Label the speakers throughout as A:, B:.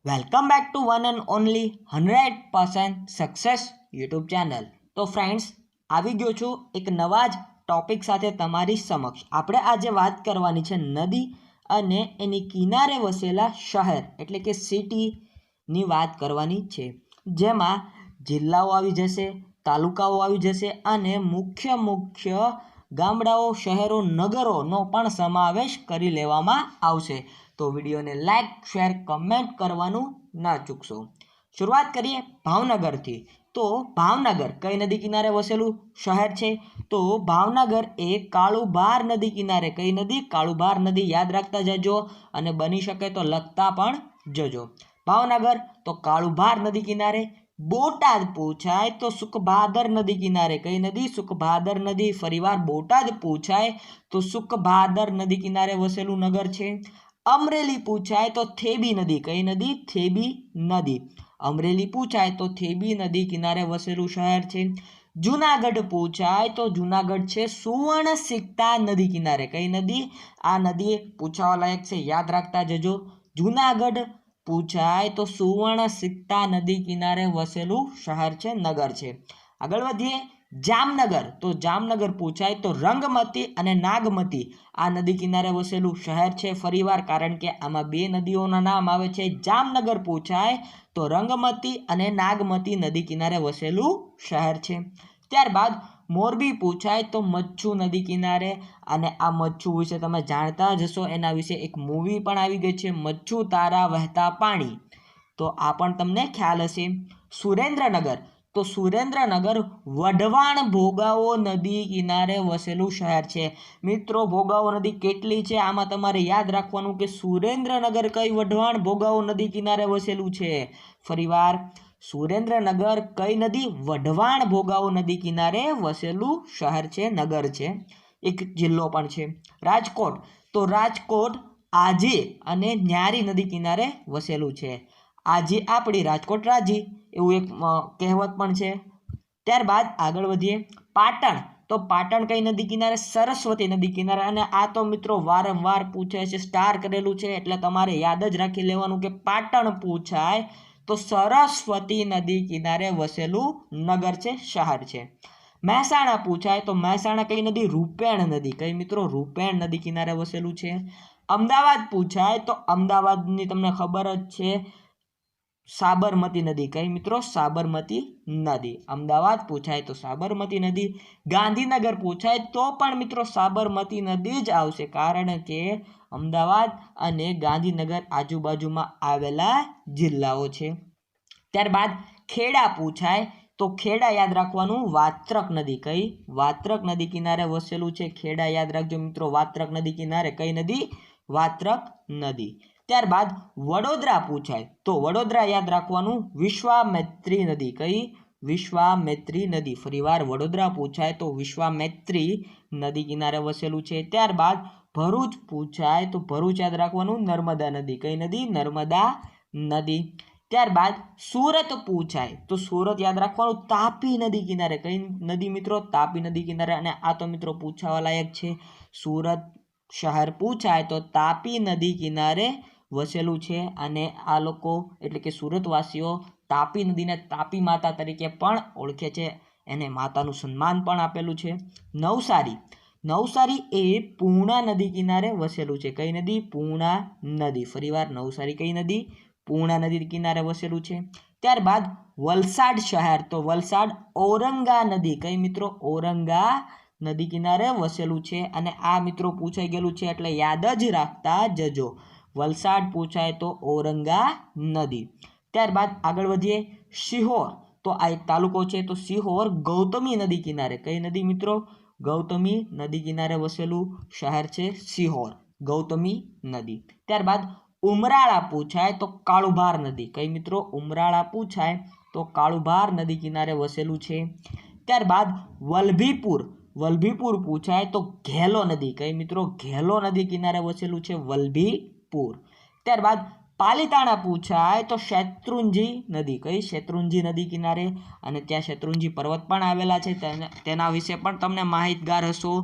A: Welcome back to one and only 100% success YouTube channel. તો friends, આવી ગયો છું એક નવા જ ટોપિક સાથે તમારી સમક્ષ. આપણે આજે વાત કરવાની છે નદી અને એની કિનારે વસેલા શહેર એટલે કે સિટીની વાત કરવાની છે, જેમાં જિલ્લાઓ આવી જશે, તાલુકાઓ આવી જશે અને મુખ્ય ગામડાઓ, શહેરો, નગરોનો પણ સમાવેશ કરી લેવામાં આવશે. તો વિડીયોને લાઈક, શેર, કમેન્ટ કરવાનું ના ચૂકશો. શરૂઆત કરીએ ભાવનગરથી. તો ભાવનગર કઈ નદી કિનારે વસેલું શહેર છે? તો ભાવનગર એ કાળુભાર નદી કિનારે, કઈ નદી? કાળુભાર નદી. યાદ રાખતા જજો અને બની શકે તો લખતા પણ જજો. ભાવનગર તો કાળુભાર નદી કિનારે. બોટાદ પૂછાય તો સુખભાદર નદી કિનારે, કઈ નદી? સુખભાદર નદી. ફરીવાર બોટાદ પૂછાય તો સુખભાદર નદી કિનારે વસેલું નગર છે. અમરેલી પૂછાય તો થેબી નદી, કઈ નદી? થેબી નદી. અમરેલી પૂછાય તો થેબી નદી કિનારે વસેલું શહેર છે. જુનાગઢ પૂછાય તો જુનાગઢ છે સુવર્ણસિકતા નદી કિનારે, કઈ નદી? આ નદી પૂછાવા લાયક છે, યાદ રાખતા જજો. જુનાગઢ પૂછાય તો સુવર્ણસિકતા નદી કિનારે વસેલું શહેર છે, નગર છે. આગળ વધીએ જામનગર. તો જામનગર પૂછાય તો રંગમતી અને નાગમતી આ નદી કિનારે વસેલું શહેર છે. ફરીવાર, કારણ કે આમાં બે નદીઓના નામ આવે છે. જામનગર પૂછાય તો રંગમતી અને નાગમતી નદી કિનારે વસેલું શહેર છે. ત્યારબાદ મોરબી પૂછાય તો મચ્છુ નદી કિનારે, અને આ મચ્છુ વિશે તમે જાણતા જ હશો, એના વિશે એક મૂવી પણ આવી ગઈ છે, મચ્છુ તારા વહેતા પાણી. તો આ પણ તમને ખ્યાલ હશે. સુરેન્દ્રનગર. તો સુરેન્દ્રનગર વઢવાણ ભોગાવો નદી કિનારે વસેલું શહેર છે. મિત્રો, ભોગાવો નદી કેટલી છે આમાં તમારે યાદ રાખવાનું કે સુરેન્દ્રનગર કઈ વઢવાણ ભોગાવો નદી કિનારે વસેલું છે. ફરીવાર, સુરેન્દ્રનગર કઈ નદી? વઢવાણ ભોગાવો નદી કિનારે વસેલું શહેર છે, નગર છે, એક જિલ્લો પણ છે. રાજકોટ. તો રાજકોટ આજી અને ન્યારી નદી કિનારે વસેલું છે. આજી આપણી, રાજકોટ રાજી, એવું એક કહેવત પણ છે. ત્યારબાદ આગળ વધીએ પાટણ. તો પાટણ કઈ નદી કિનારે? સરસ્વતી નદી કિનારે. અને આ તો મિત્રો વારંવાર પૂછે છે, સ્ટાર કરેલું છે, એટલે તમારે યાદ જ રાખી લેવાનું કે પાટણ પૂછાય તો સરસ્વતી નદી કિનારે વસેલું નગર છે, શહેર છે. મહેસાણા પૂછાય તો મહેસાણા કઈ નદી? રૂપેણ નદી. કઈ મિત્રો? રૂપેણ નદી કિનારે વસેલું છે. અમદાવાદ પૂછાય તો અમદાવાદની તમને ખબર જ છે, સાબરમતી નદી. કઈ મિત્રો? સાબરમતી નદી. અમદાવાદ પૂછાય તો સાબરમતી નદી. ગાંધીનગર પૂછાય તો પણ મિત્રો સાબરમતી નદી જ આવશે, કારણ કે અમદાવાદ અને ગાંધીનગર આજુબાજુમાં આવેલા જિલ્લાઓ છે. ત્યારબાદ ખેડા પૂછાય તો ખેડા યાદ રાખવાનું વાત્રક નદી. કઈ? વાત્રક નદી કિનારે વસેલું છે ખેડા. યાદ રાખજો મિત્રો, વાત્રક નદી કિનારે કઈ નદી? વાત્રક નદી. ત્યારબાદ વડોદરા પૂછાય તો વડોદરા યાદ રાખવાનું વિશ્વામિત્રી નદી. કઈ? વિશ્વામિત્રી નદી. ફરીવાર, વડોદરા પૂછાય તો વિશ્વામિત્રી નદી કિનારે વસેલું છે. ત્યારબાદ ભરૂચ પૂછાય તો ભરૂચ યાદ રાખવાનું નર્મદા નદી. કઈ નદી? નર્મદા નદી. ત્યારબાદ સુરત પૂછાય તો સુરત યાદ રાખવાનું તાપી નદી કિનારે. કઈ નદી મિત્રો? તાપી નદી કિનારે. અને આ તો મિત્રો પૂછાવા લાયક છે, સુરત શહેર પૂછાય તો તાપી નદી કિનારે વસેલું છે. અને આ લોકો એટલે કે સુરતવાસીઓ તાપી નદીને તાપી માતા તરીકે પણ ઓળખે છે, એને માતાનું સન્માન પણ આપેલું છે. નવસારી. નવસારી એ પૂર્ણા નદી કિનારે વસેલું છે. કઈ નદી? પૂર્ણા નદી. ફરીવાર, નવસારી કઈ નદી? પૂર્ણા નદી કિનારે વસેલું છે. ત્યારબાદ વલસાડ શહેર. તો વલસાડ ઔરંગા નદી. કઈ મિત્રો? ઔરંગા નદી કિનારે વસેલું છે. અને આ મિત્રો પૂછાઈ ગયેલું છે, એટલે યાદ જ રાખતા જજો. વલસાડ પૂછાય તો ઔરંગા નદી. ત્યારબાદ આગળ વધીએ શિહોર. તો આ એક તાલુકો છે, તો શિહોર ગૌતમી નદી કિનારે. કઈ નદી મિત્રો? ગૌતમી નદી કિનારે વસેલું શહેર છે શિહોર, ગૌતમી નદી. ત્યારબાદ ઉમરાળા પૂછાય તો કાળુભાર નદી. કઈ મિત્રો? ઉમરાળા પૂછાય તો કાળુભાર નદી કિનારે વસેલું છે. ત્યારબાદ વલભીપુર. વલભીપુર પૂછાય તો ઘેલો નદી. કઈ મિત્રો? ઘેલો નદી કિનારે વસેલું છે વલભીપુર. ત્યારબાદ પાલીતાણા પૂછાય તો શેત્રુંજી નદી, કઈ શેત્રુંજી નદી કિનારે, અને ત્યાં શેત્રુંજી પર્વત પણ આવેલા છે, તેના વિશે પણ તમને માહિતગાર હશો.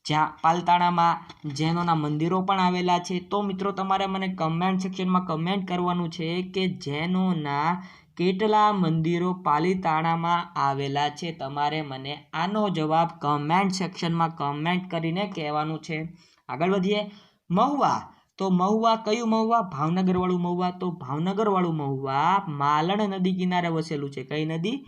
A: જ્યાં પાલીતાણામાં જૈનોના મંદિરો પણ આવેલા છે. તો મિત્રો તમારે મને કમેન્ટ સેક્શનમાં કમેન્ટ કરવાનું છે કે જૈનોના કેટલા મંદિરો પાલીતાણામાં આવેલા છે. તમારે મને આનો જવાબ કમેન્ટ સેક્શનમાં કમેન્ટ કરીને કહેવાનું છે. આગળ વધીએ. મહુવા, તો મહુવા કયું મહુવા? ભાવનગર વાળું મહુવા. તો ભાવનગર વાળું મહુવા માલણ નદી કિનારે વસેલું છે. કઈ નદી?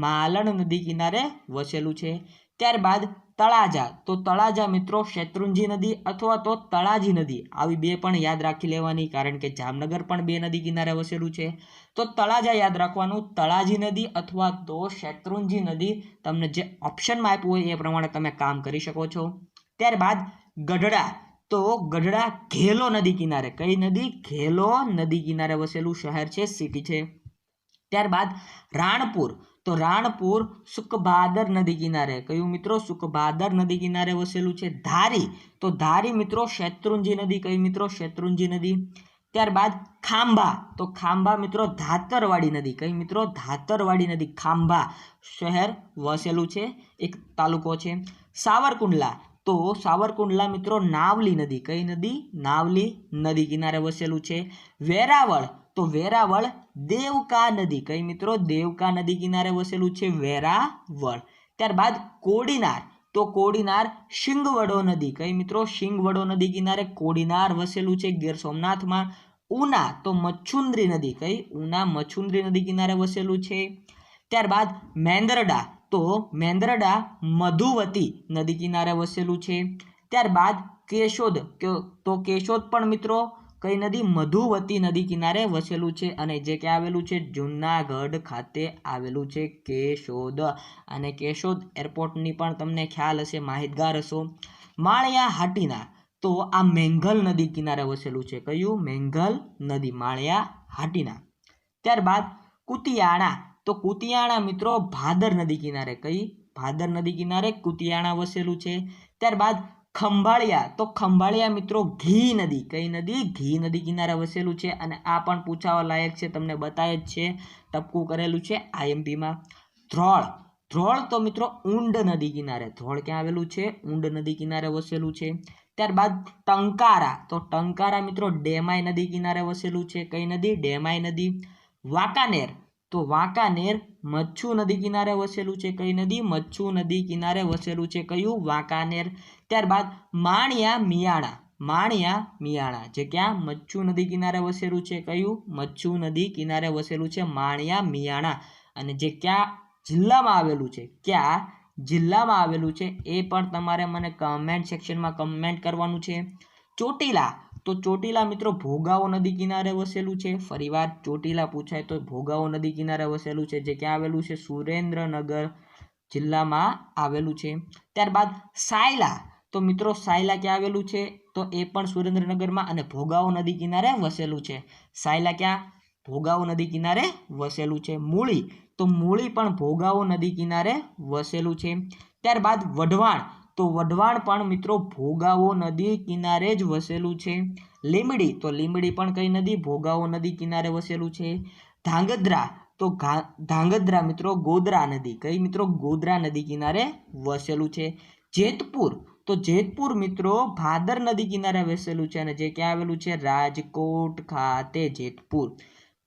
A: માલણ નદી કિનારે વસેલું છે. ત્યારબાદ તળાજા, તો તળાજા મિત્રો શેત્રુંજી નદી અથવા તો તળાજી નદી, આવી બે પણ યાદ રાખી લેવાની, કારણ કે જામનગર પણ બે નદી કિનારે વસેલું છે. તો તળાજા યાદ રાખવાનું, તળાજી નદી અથવા તો શેત્રુંજી નદી. તમને જે ઓપ્શનમાં આપ્યું હોય એ પ્રમાણે તમે કામ કરી શકો છો. ત્યારબાદ ગઢડા, તો ગઢડા ઘેલો નદી કિનારે, કઈ નદી? ઘેલો નદી કિનારે વસેલું શહેર છે, સિટી છે. ત્યારબાદ રાણપુર, તો રાણપુર સુખભાદર નદી કિનારે, કયું મિત્રો? સુખભાદર નદી કિનારે વસેલું છે. ધારી, તો ધારી મિત્રો શેત્રુંજી નદી, કઈ મિત્રો? શેત્રુંજી નદી. ત્યારબાદ ખાંભા, તો ખાંભા મિત્રો ધાતરવાડી નદી, કઈ મિત્રો? ધાતરવાડી નદી, ખાંભા શહેર વસેલું છે, એક તાલુકો છે. સાવરકુંડલા, તો સાવરકુંડલા મિત્રો નાવલી નદી, કઈ નદી? નાવલી નદી કિનારે વસેલું છે. વેરાવળ, તો વેરાવળ દેવકા નદી, કઈ મિત્રો? દેવકા નદી કિનારે વસેલું છે વેરાવળ. ત્યારબાદ કોડીનાર, તો કોડીનાર શિંગવડો નદી, કઈ મિત્રો? શિંગવડો નદી કિનારે કોડીનાર વસેલું છે ગીર સોમનાથમાં. ઉના, તો મચ્છુન્દ્રી નદી, કઈ? ઉના મચ્છુન્દ્રી નદી કિનારે વસેલું છે. ત્યારબાદ મેંદરડા, તો મેંદરડા મધુવતી નદી કિનારે વસેલું છે. ત્યારબાદ કેશોદ, તો કેશોદ પણ મિત્રો કઈ નદી? મધુવતી નદી કિનારે વસેલું છે, અને જે ક્યાં આવેલું છે? જુનાગઢ ખાતે આવેલું છે કેશોદ. અને કેશોદ એરપોર્ટની પણ તમને ખ્યાલ હશે, માહિતગાર હશો. માળિયા હાટીના, તો આ મેંગલ નદી કિનારે વસેલું છે, કયું? મેંગલ નદી, માળિયા હાટીના. ત્યારબાદ કુતિયાણા, તો કુતિયાણા મિત્રો ભાદર નદી કિનારે, કઈ? ભાદર નદી કિનારે કુતિયાણા વસેલું છે. ત્યારબાદ ખંભાળિયા, તો ખંભાળિયા મિત્રો ઘી નદી, કઈ નદી? ઘી નદી કિનારે વસેલું છે, અને આ પણ પૂછાવા લાયક છે, તમને બતાવે જ છે, ટપકું કરેલું છે આઈએમપીમાં. ધ્રોળ, ધ્રોળ તો મિત્રો ઊંડ નદી કિનારે, ધ્રોળ ક્યાં આવેલું છે? ઊંડ નદી કિનારે વસેલું છે. ત્યારબાદ ટંકારા, તો ટંકારા મિત્રો ડેમાઈ નદી કિનારે વસેલું છે, કઈ નદી? ડેમાઈ નદી. વાંકાનેર, તો વાંકાનેર મચ્છુ નદી કિનારે વસેલું છે, કઈ નદી? મચ્છુ નદી કિનારે વસેલું છે, કયું? વાંકાનેર. ત્યારબાદ માણિયા મિયાણા, માણિયા મિયાણા જે ક્યાં? મચ્છુ નદી કિનારે વસેલું છે, કયું? મચ્છુ નદી કિનારે વસેલું છે માણિયા મિયાણા. અને જે ક્યાં જિલ્લામાં આવેલું છે, ક્યાં જિલ્લામાં આવેલું છે એ પણ તમારે મને કમેન્ટ સેક્શનમાં કમેન્ટ કરવાનું છે. ચોટીલા, તો ચોટીલા મિત્રો ભોગાવો નદી કિનારે વસેલું છે. ફરીવાર ચોટીલા પૂછાય તો ભોગાવો નદી કિનારે વસેલું છે, જે ક્યાં આવેલું છે? સુરેન્દ્રનગર જિલ્લામાં આવેલું છે. ત્યારબાદ સાયલા, તો મિત્રો સાયલા ક્યાં આવેલું છે? તો એ પણ સુરેન્દ્રનગરમાં, અને ભોગાવો નદી કિનારે વસેલું છે. સાયલા ક્યાં? ભોગાવો નદી કિનારે વસેલું છે. મૂળી, તો મૂળી પણ ભોગાવો નદી કિનારે વસેલું છે. ત્યારબાદ વઢવાણ, તો વઢવાણ પણ મિત્રો ભોગાવો નદી કિનારે જ વસેલું છે. લીંબડી, તો લીંબડી પણ કઈ નદી? ભોગાવો નદી કિનારે વસેલું છે. ધાંગધ્રા, તો ધાંગધ્રા મિત્રો ગોધરા નદી, કઈ મિત્રો? ગોધરા નદી કિનારે વસેલું છે. જેતપુર, તો જેતપુર મિત્રો ભાદર નદી કિનારે વસેલું છે, અને જે ક્યાં આવેલું છે? રાજકોટ ખાતે જેતપુર.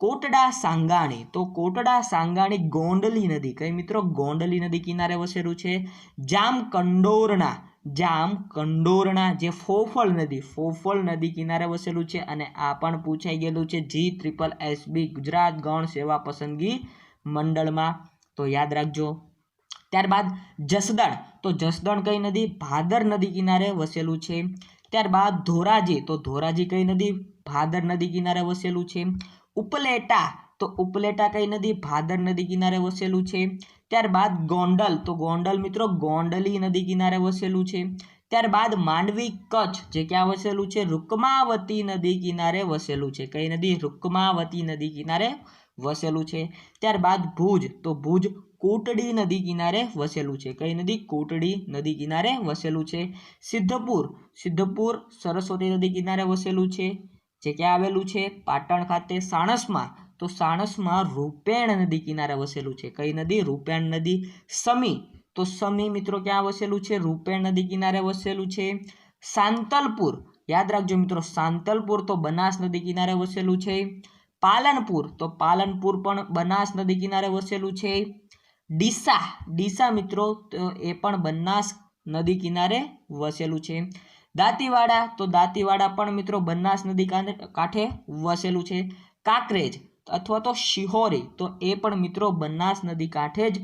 A: કોટડા સાંગાણી, તો કોટડા સાંગાણી ગોંડલી નદી, કઈ મિત્રો? ગોંડલી નદી કિનારે વસેલું છે. જામકંડોરણા, જામકંડોરણા જે ફોફળ નદી કિનારે વસેલું છે, અને આ પણ પૂછાઈ ગયેલું છે GSSB ગુજરાત ગૌણ સેવા પસંદગી મંડળમાં, તો યાદ રાખજો. ત્યારબાદ જસદણ, તો જસદણ કઈ નદી? ભાદર નદી કિનારે વસેલું છે. ત્યારબાદ ધોરાજી, તો ધોરાજી કઈ નદી? ભાદર નદી કિનારે વસેલું છે. ઉપલેટા, તો ઉપલેટા કઈ નદી? ભાદર નદી કિનારે વસેલું છે. ત્યારબાદ ગોંડલ, તો ગોંડલ મિત્રો ગોંડલી નદી કિનારે વસેલું છે. ત્યારબાદ માંડવી કચ્છ જે ક્યાં વસેલું છે? રૂકમાવતી નદી કિનારે વસેલું છે. કઈ નદી? રૂકમાવતી નદી કિનારે વસેલું છે. ત્યારબાદ ભુજ, તો ભુજ કોટડી નદી કિનારે વસેલું છે. કઈ નદી? કોટડી નદી કિનારે વસેલું છે. સિદ્ધપુર, સિદ્ધપુર સરસ્વતી નદી કિનારે વસેલું છે, જે ક્યાં આવેલું છે? પાટણ ખાતે સાણસમાં. તો સાણસમાં રૂપેણ નદી કિનારે વસેલું છે. કઈ નદી? રૂપેણ નદી. સમી, તો સમી મિત્રો ક્યાં વસેલું છે? રૂપેણ નદી કિનારે વસેલું છે. સાંતલપુર, યાદ રાખજો મિત્રો, સાંતલપુર તો બનાસ નદી કિનારે વસેલું છે. પાલનપુર, તો પાલનપુર પણ બનાસ નદી કિનારે વસેલું છે. ડીસા, ડીસા મિત્રો તો એ પણ બનાસ નદી કિનારે વસેલું છે. દાંતીવાડા, તો દાંતીવાડા પણ મિત્રો બનાસ નદી કાંઠે વસેલું છે. કાંકરેજ અથવા તો શિહોરી, તો એ પણ મિત્રો બનાસ નદી કાંઠે જ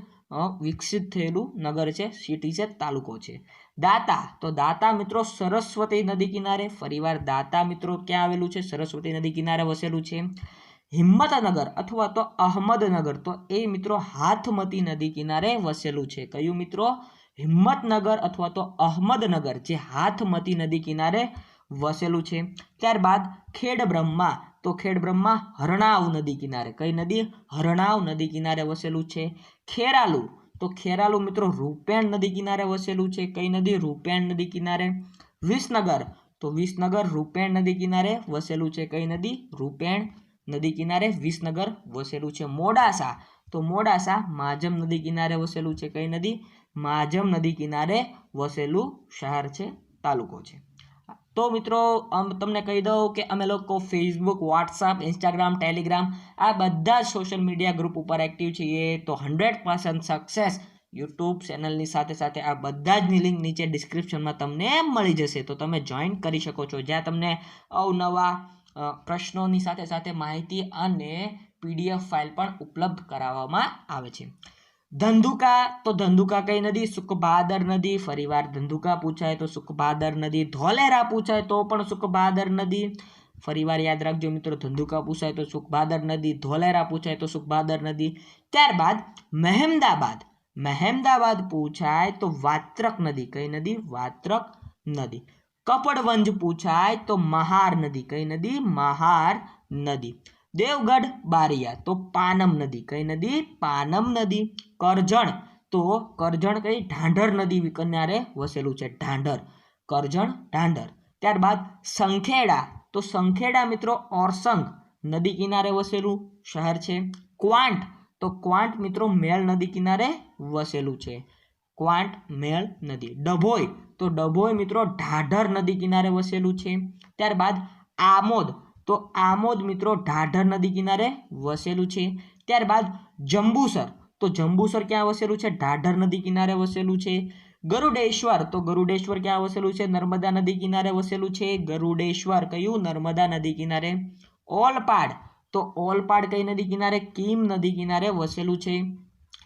A: વિકસિત થયેલું નગર છે, સિટી છે, તાલુકો છે. દાતા, તો દાતા મિત્રો સરસ્વતી નદી કિનારે. ફરીવાર દાતા મિત્રો ક્યાં આવેલું છે? સરસ્વતી નદી કિનારે વસેલું છે. હિંમતનગર અથવા તો અહમદનગર, તો એ મિત્રો હાથમતી નદી કિનારે વસેલું છે. કયું મિત્રો? હિંમતનગર અથવા તો અહમદનગર, જે હાથમતી નદી કિનારે વસેલું છે. ત્યારબાદ ખેડબ્રહ્મા, તો ખેડબ્રહ્મા હરણાવ નદી કિનારે. કઈ નદી? હરણાવ નદી કિનારે વસેલું છે. ખેરાલુ, તો ખેરાલુ મિત્રો રૂપેણ નદી કિનારે વસેલું છે. કઈ નદી? રૂપેણ નદી કિનારે. વિસનગર, તો વિસનગર રૂપેણ નદી કિનારે વસેલું છે. કઈ નદી? રૂપેણ નદી કિનારે વિસનગર વસેલું છે. મોડાસા, તો મોડાસા માજમ નદી કિનારે વસેલું છે. કઈ નદી? માજમ નદી કિનારે વસેલું શહેર છે, તાલુકો છે. તો મિત્રો તમને કહી દઉં કે અમે લોકો ફેસબુક, વોટ્સઅપ, ઇન્સ્ટાગ્રામ, ટેલિગ્રામ આ બધા જ સોશિયલ મીડિયા ગ્રુપ ઉપર એક્ટિવ છીએ. તો 100% સક્સેસ યુટ્યુબ ચેનલની સાથે સાથે આ બધા જની લિંક નીચે ડિસ્ક્રિપ્શનમાં તમને મળી જશે, તો તમે જોઈન કરી શકો છો, જ્યાં તમને અવનવા પ્રશ્નોની સાથે સાથે માહિતી અને PDF ફાઇલ પણ ઉપલબ્ધ કરાવવામાં આવે છે. ધંધુકા, તો ધંધુકા કઈ નદી? સુખભાદર નદી. ફરીવાર ધંધુકા પૂછાય તો સુખભાદર નદી. ધોલેરા પૂછાય તો પણ સુખભાદર નદી. ફરીવાર યાદ રાખજો મિત્રો, ધંધુકા પૂછાય તો સુખભાદર નદી, ધોલેરા પૂછાય તો સુખભાદર નદી. ત્યારબાદ મહેમદાબાદ, મહેમદાબાદ પૂછાય તો વાત્રક નદી. કઈ નદી? વાત્રક નદી. કપડવંજ પૂછાય તો મહાર નદી. કઈ નદી? મહાર નદી. દેવગઢ બારિયા, તો પાનમ નદી. કઈ નદી? પાનમ નદી. કરજણ, તો કરજણ કઈ? ઢાંઢર નદી કિનારે વસેલું છે. ઢાંઢર, કરજણ, ઢાંઢર. ત્યારબાદ સંખેડા, તો સંખેડા મિત્રો ઓરસંગ નદી કિનારે વસેલું શહેર છે. ક્વાંટ, તો ક્વાંટ મિત્રો મેળ નદી કિનારે વસેલું છે. ક્વાંટ, મેળ નદી. ડભોઈ, તો ડભોઈ મિત્રો ઢાઢર નદી કિનારે વસેલું છે. ત્યારબાદ આમોદ, તો આમોદ મિત્રો ઢાઢર નદી કિનારે વસેલું છે. ત્યારબાદ જંબુસર, તો જંબુસર ક્યાં વસેલું છે? ઢાઢર નદી કિનારે વસેલું છે. ગરુડેશ્વર, તો ગરુડેશ્વર ક્યાં વસેલું છે? નર્મદા નદી કિનારે વસેલું છે. ગરુડેશ્વર કયું? નર્મદા નદી કિનારે. ઓલપાડ, તો ઓલપાડ કઈ નદી કિનારે? કીમ નદી કિનારે વસેલું છે.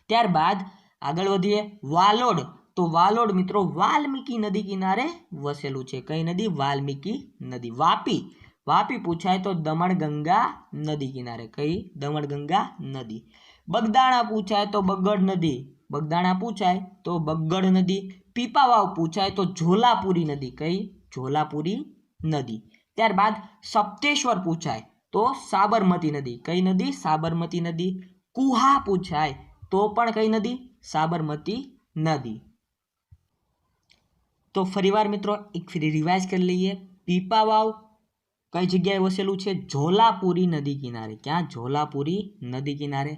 A: ત્યારબાદ આગળ વધીએ. વાલોડ, તો વાલોડ મિત્રો વાલ્મીકી નદી કિનારે વસેલું છે. કઈ નદી? વાલ્મીકી નદી. વાપી, વાપી પૂછાય તો દમણગંગા નદી કિનારે. કઈ? દમણગંગા નદી. બગદાણા પૂછાય તો બગડ નદી. બગદાણા પૂછાય તો બગડ નદી. પીપાવાવ પૂછાય તો ઝોલાપુરી નદી. કઈ? ઝોલાપુરી નદી. ત્યારબાદ સપ્તેશ્વર પૂછાય તો સાબરમતી નદી. કઈ નદી? સાબરમતી નદી. કુહા પૂછાય તો પણ કઈ નદી? સાબરમતી નદી. તો ફરીવાર મિત્રો એક ફરી રિવાઇઝ કરી લઈએ. પીપાવાવ કઈ જગ્યાએ વસેલું છે? ઝોલાપુરી નદી કિનારે. ક્યાં? ઝોલાપુરી નદી કિનારે.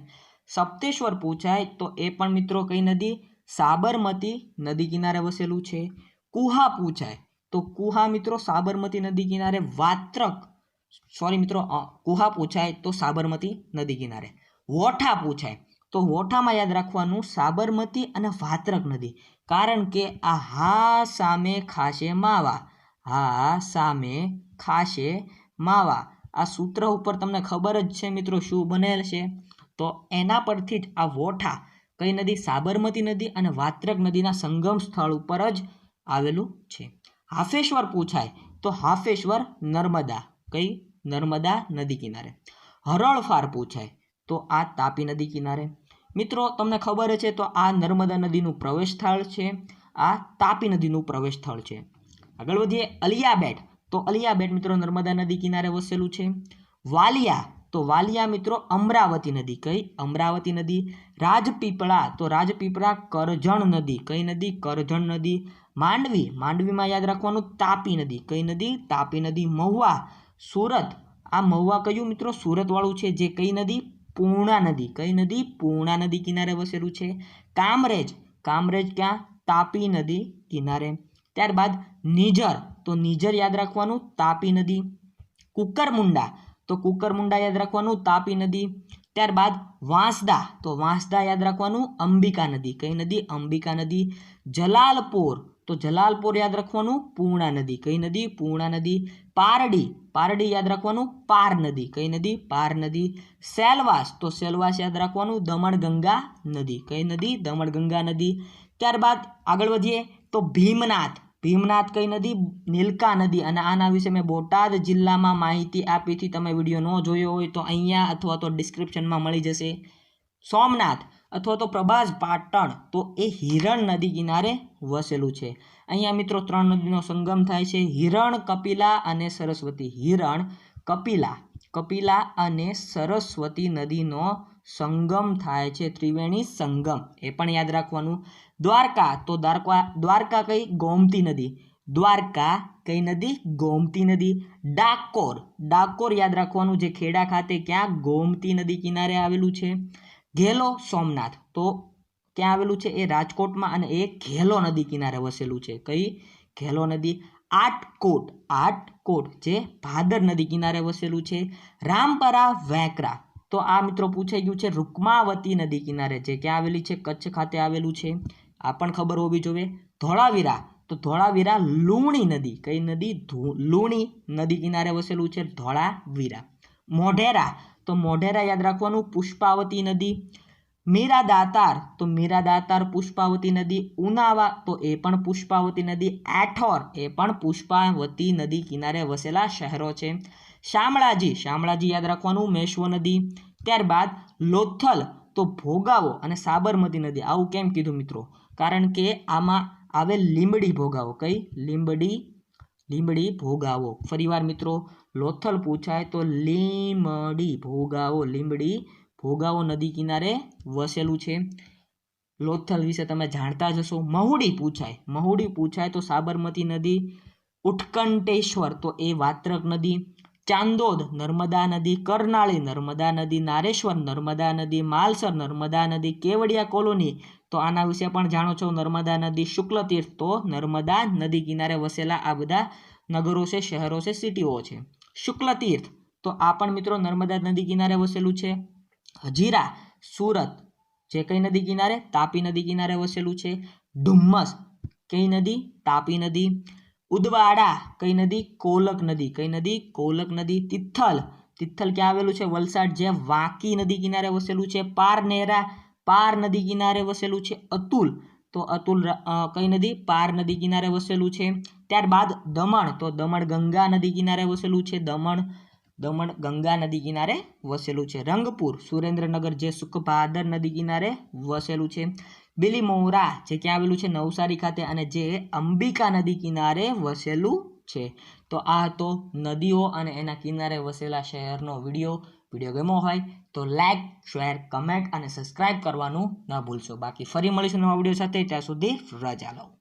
A: સપ્તેશ્વર પૂછાય તો એ પણ મિત્રો કઈ નદી? સાબરમતી નદી કિનારે વસેલું છે. કુહા પૂછાય તો કુહા મિત્રો સાબરમતી નદી કિનારે. વાત્રક મિત્રો કુહા પૂછાય તો સાબરમતી નદી કિનારે. વોઠા પૂછાય તો વોઠામાં યાદ રાખવાનું સાબરમતી અને વાત્રક નદી, કારણ કે આ હા સામે ખાશે માવા, હા સામે ખાશે માવા આ સૂત્ર ઉપર તમને ખબર જ છે મિત્રો શું બનેલ છે, તો એના પરથી જ આ વોઠા કઈ નદી? સાબરમતી નદી અને વાત્રક નદીના સંગમ સ્થળ ઉપર જ આવેલું છે. હાફેશ્વર પૂછાય તો હાફેશ્વર નર્મદા. કઈ? નર્મદા નદી કિનારે. હરણફાર પૂછાય તો આ તાપી નદી કિનારે. મિત્રો તમને ખબર છે તો આ નર્મદા નદીનું પ્રવેશ સ્થળ છે, આ તાપી નદીનું પ્રવેશ સ્થળ છે. આગળ વધીએ. અલિયાબેટ, તો અલિયાબેટ મિત્રો નર્મદા નદી કિનારે વસેલું છે. વાલિયા, તો વાલિયા મિત્રો અમરાવતી નદી. કઈ? અમરાવતી નદી. રાજપીપળા, તો રાજપીપળા કરજણ નદી. કઈ નદી? કરજણ નદી. માંડવી, માંડવીમાં યાદ રાખવાનું તાપી નદી. કઈ નદી? તાપી નદી. મહુવા, સુરત, આ મહુવા કયું મિત્રો? સુરતવાળું છે. જે કઈ નદી? પૂર્ણા નદી. કઈ નદી? પૂર્ણા નદી કિનારે વસેલું છે. કામરેજ, કામરેજ ક્યાં? તાપી નદી કિનારે. ત્યારબાદ નિઝર, તો નિઝર યાદ રાખવાનું, તાપી નદી. કુકરમુંડા, તો કુકરમુંડા યાદ રાખવાનું, તાપી નદી. ત્યારબાદ વાંસદા, તો વાંસદા યાદ રાખવાનું, અંબિકા નદી. કઈ નદી? અંબિકા નદી. જલાલપોર, તો જલાલપોર યાદ રાખવાનું, પૂર્ણા નદી. કઈ નદી? પૂર્ણા નદી. પારડી, પારડી યાદ રાખવાનું, પાર નદી. કઈ નદી? પાર નદી. સેલવાસ, તો સેલવાસ યાદ રાખવાનું, દમણગંગા નદી. કઈ નદી? દમણગંગા નદી. ત્યારબાદ આગળ વધીએ તો ભીમનાથ, ભીમનાથ કઈ નદી? નીલકા નદી. અને આના વિશે મેં બોટાદ જિલ્લામાં માહિતી આપી હતી. તમે વિડીયો ન જોયો હોય તો અહીંયા અથવા તો ડિસ્ક્રિપ્શનમાં મળી જશે. સોમનાથ અથવા તો પ્રભાસ પાટણ, તો એ હિરણ નદી કિનારે વસેલું છે. અહીંયા મિત્રો 3 નદીનો સંગમ થાય છે, હિરણ, કપિલા અને સરસ્વતી. હિરણ, કપિલા, કપિલા અને સરસ્વતી નદીનો સંગમ થાય છે, ત્રિવેણી સંગમ. એ પણ યાદ રાખવાનું. દ્વારકા, તો દ્વારકા કઈ? ગોમતી નદી. દ્વારકા કઈ નદી? ગોમતી નદી. ડાકોર, ડાકોર યાદ રાખવાનું, જે ખેડા ખાતે ક્યાં? ગોમતી નદી કિનારે આવેલું છે. ઘેલો સોમનાથ, તો ક્યાં આવેલું છે? એ રાજકોટમાં, અને એ ઘેલો નદી કિનારે વસેલું છે. કઈ? ઘેલો નદી. આટકોટ, આટકોટ જે ભાદર નદી કિનારે વસેલું છે. રામપરા વેકરા, તો આ મિત્રો પૂછાઈ ગયું છે, રૂકમાવતી નદી કિનારે, જે ક્યાં આવેલી છે? કચ્છ ખાતે આવેલું છે. આ પણ ખબર હોવી જોઈએ. ધોળાવીરા, તો ધોળાવીરા લુણી નદી. કઈ નદી? લુણી નદી કિનારે વસેલું છે ધોળાવીરા. મોઢેરા, તો મોઢેરા યાદ રાખવાનું, પુષ્પાવતી નદી. મીરા દાતાર, તો મીરા દાતાર પુષ્પાવતી નદી. ઉનાવા, તો એ પણ પુષ્પાવતી નદી. એઠોર, એ પણ પુષ્પાવતી નદી કિનારે વસેલા શહેરો છે. શામળાજી, શામળાજી યાદ રાખવાનું, મેશ્વો નદી. ત્યારબાદ લોથલ, તો ભોગાવો અને સાબરમતી નદી. આવું કેમ કીધું મિત્રો? કારણ કે આમાં આવે લીંબડી ભોગાવો. કઈ? લીંબડી, લીંબડી ભોગાવો. ફરીવાર મિત્રો લોથલ પૂછાય તો લીંબડી ભોગાવો, લીંબડી ભોગાવો નદી કિનારે વસેલું છે. લોથલ વિશે તમે જાણતા જ હશો. મહુડી પૂછાય, મહુડી પૂછાય તો સાબરમતી નદી. ઉત્કંઠેશ્વર, તો એ વાત્રક નદી. ચાંદોદ, નર્મદા નદી. કરનાળી, નર્મદા નદી. નારેશ્વર, નર્મદા નદી. માલસર, નર્મદા નદી. કેવડિયા કોલોની, તો આના વિશે પણ જાણો છો, નર્મદા નદી. શુક્લતીર્થ, તો નર્મદા નદી કિનારે વસેલા આ બધા નગરો છે, શહેરો છે, સિટીઓ છે. શુક્લતીર્થ, તો આ પણ મિત્રો નર્મદા નદી કિનારે વસેલું છે. હજીરા, સુરત, જે કઈ નદી કિનારે? તાપી નદી કિનારે વસેલું છે. ડુમ્મસ, કઈ નદી? તાપી નદી. ઉદવાડા, કઈ નદી? કોલક નદી. કઈ નદી? કોલક નદી. તિથલ, તિથલ ક્યાં આવેલું છે? વલસાડ, જે વાંકી નદી કિનારે વસેલું છે. પારનેરા, પાર નદી કિનારે વસેલું છે. અતુલ, તો અતુલ કઈ નદી? પાર નદી કિનારે વસેલું છે. ત્યારબાદ દમણ, તો દમણ ગંગા નદી કિનારે વસેલું છે. દમણ, દમણ ગંગા નદી કિનારે વસેલું છે. રંગપુર, સુરેન્દ્રનગર, જે સુખભાદર નદી કિનારે વસેલું છે. બિલીમોરા, જે ક્યાં આવેલું છે? નવસારી ખાતે, અને જે અંબિકા નદી કિનારે વસેલું છે. તો આ હતો નદીઓ અને એના કિનારે વસેલા શહેરનો વિડીયો. વિડીયો ગમ્યો હોય તો લાઈક, શેર, કમેન્ટ અને સબસ્ક્રાઇબ કરવાનું ન ભૂલશો. બાકી ફરી મળીશું નવા વિડીયો સાથે. ત્યાં સુધી રજા લો.